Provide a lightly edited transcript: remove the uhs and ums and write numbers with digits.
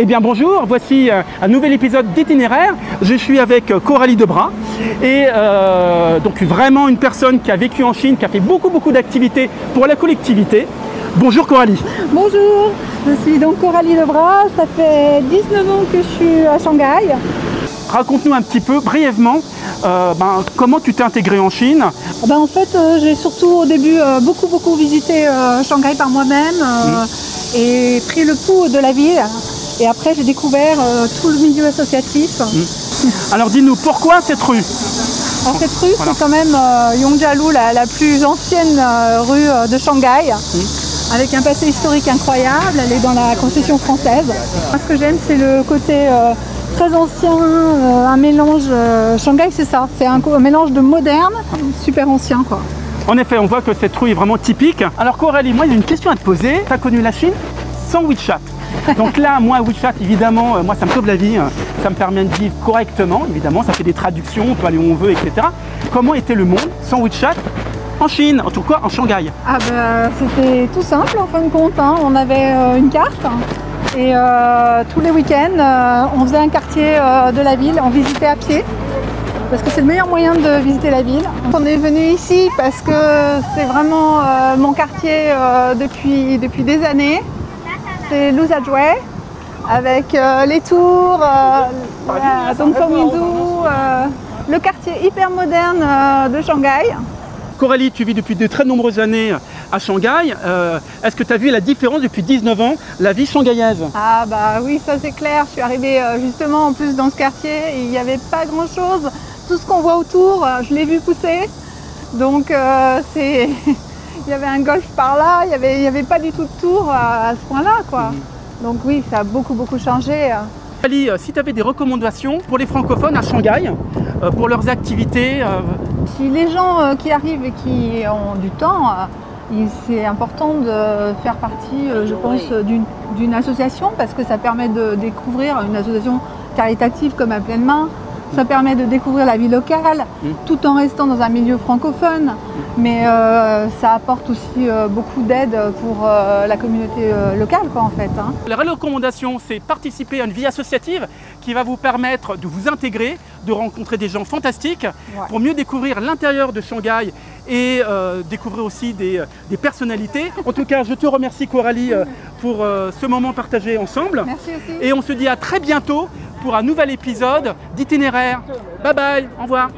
Eh bien bonjour, voici un nouvel épisode d'Itinéraire. Je suis avec Coralie Debras et donc vraiment une personne qui a vécu en Chine, qui a fait beaucoup d'activités pour la collectivité. Bonjour Coralie. Bonjour, je suis donc Coralie Debras, ça fait 19 ans que je suis à Shanghai. Raconte-nous un petit peu brièvement comment tu t'es intégrée en Chine. En fait, j'ai surtout au début beaucoup visité Shanghai par moi-même et pris le pouls de la ville. Et après, j'ai découvert tout le milieu associatif. Alors dis-nous, pourquoi cette rue? Alors cette rue, c'est quand même Yongjialu, la plus ancienne rue de Shanghai, avec un passé historique incroyable. Elle est dans la concession française. Moi, ce que j'aime, c'est le côté très ancien, un mélange. Shanghai, c'est ça, c'est un mélange de moderne, super ancien, quoi. En effet, on voit que cette rue est vraiment typique. Alors Coralie, moi, j'ai une question à te poser. Tu as connu la Chine sans WeChat. Donc là, moi, WeChat, évidemment, moi, ça me sauve la vie. Ça me permet de vivre correctement, évidemment. Ça fait des traductions, on peut aller où on veut, etc. Comment était le monde sans WeChat en Chine, en tout cas en Shanghai? C'était tout simple, en fin de compte. On avait une carte et tous les week-ends, on faisait un quartier de la ville, on visitait à pied. Parce que c'est le meilleur moyen de visiter la ville. On est venu ici parce que c'est vraiment mon quartier depuis des années. C'est Lujiazui, avec les tours, Dongfengmindu, le quartier hyper moderne de Shanghai. Coralie, tu vis depuis de très nombreuses années à Shanghai. Est-ce que tu as vu la différence depuis 19 ans, la vie shanghaïaise? Ah bah oui, ça c'est clair. Je suis arrivée justement en plus dans ce quartier et il n'y avait pas grand-chose. Tout ce qu'on voit autour, je l'ai vu pousser. Donc il y avait un golf par là, il n'y avait pas du tout de tour à ce point-là, quoi. Donc oui, ça a beaucoup changé. Ali, si tu avais des recommandations pour les francophones à Shanghai, pour leurs activités Si les gens qui arrivent et qui ont du temps, c'est important de faire partie, je pense, d'une association parce que ça permet de découvrir une association caritative comme à Pleine Main. Ça permet de découvrir la vie locale tout en restant dans un milieu francophone, mais ça apporte aussi beaucoup d'aide pour la communauté locale, quoi, en fait. La recommandation, c'est participer à une vie associative qui va vous permettre de vous intégrer, de rencontrer des gens fantastiques pour mieux découvrir l'intérieur de Shanghai et découvrir aussi des personnalités. En tout cas, je te remercie Coralie pour ce moment partagé ensemble. Merci aussi. Et on se dit à très bientôt pour un nouvel épisode d'Itinéraire. Bye bye, au revoir.